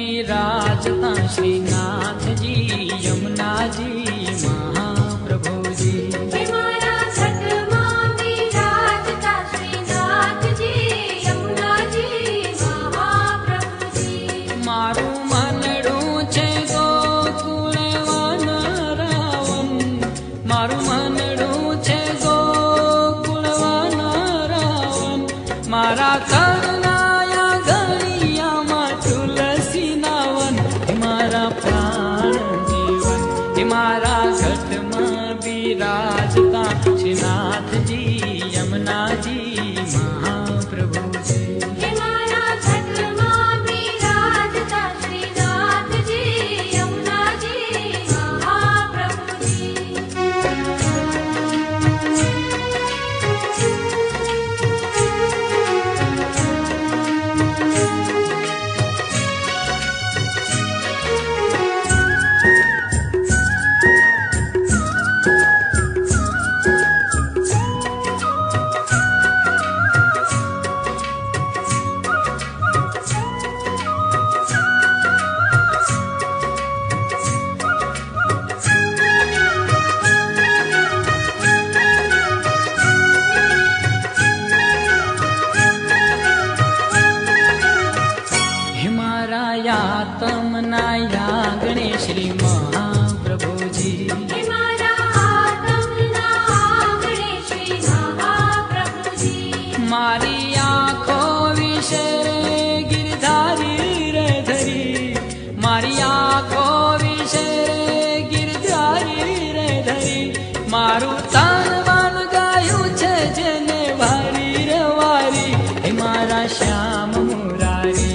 विराजता श्रीनाथ जी यमुना जी महाप्रभु जी। मारा छठ मां विराजता श्रीनाथ जी यमुना जी महाप्रभु जी। मारू मनडू छे गोकुल वन रावण, मारू मनडू छे गोकुल वन रावण। मारा करनाया गलिया मां तुलसी नावन, मारा प्राण जीवन मारा घट में विराजता श्रीनाथ जी यमुना जी महाप्रभु जी। मारा छठ मां विराजता श्रीनाथ जी यमुना जी महाप्रभु जी। तमनाया गणेश श्री महाप्रभु जी। मारा तमना गणेश श्री महाप्रभु जी। मारी आँखों विषे गिरधारी रे धरी, मारी आँखों विषे गिरधारी रे धरी। मारू तान वाल गायु छे जेने वारी रे वारी, हे मारा श्याम मुरारी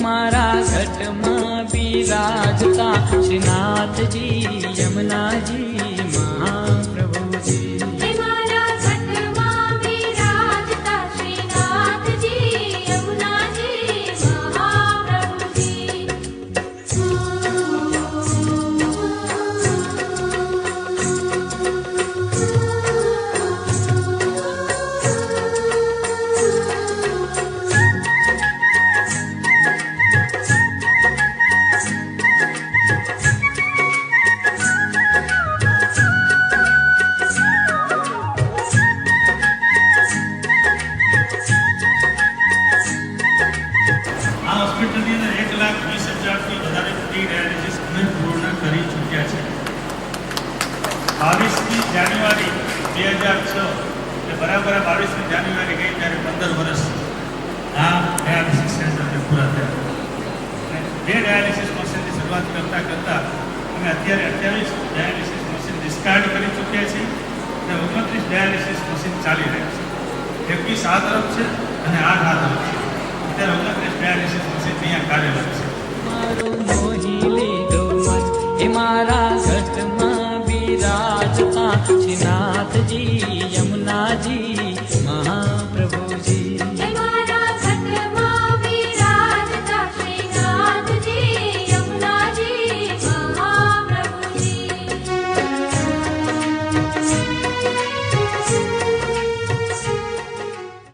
मारा घट में विराजता श्रीनाथ जी यमुना जी महाप्रभु जी। मारा छठ मां विराजता श्रीनाथ जी यमुना जी महाप्रभु जी। આ હોસ્પિટલની અંદર 1,20,000થી વધારે ફ્રી ડાયાલિસિસ અમે પૂર્ણ કરી ચૂક્યા છે। 22મી જાન્યુઆરી 2006 એટલે બરાબર 22મી જાન્યુઆરી ગઈ ત્યારે 15 વર્ષ આ ડાયાલિસિસ સેન્ટરને પૂરા થયા। અને 2 ડાયાલિસિસ મશીનની શરૂઆત કરતાં કરતાં અમે અત્યારે 28 ડાયાલિસિસ મશીન ડિસ્કાર્ડ કરી ચૂક્યા છીએ અને 29 ડાયાલિસિસ મશીન ચાલી રહ્યા છે। 21 આ તરફ છે અને 8 આ તરફ છે। અત્યારે 29 ડાયાલિસિસ મશીન અહીંયા કાર્યરત છે। मारो मोही लीधो मन हे मारा घट में विराजता श्रीनाथ जी यमुना जी महाप्रभु जी।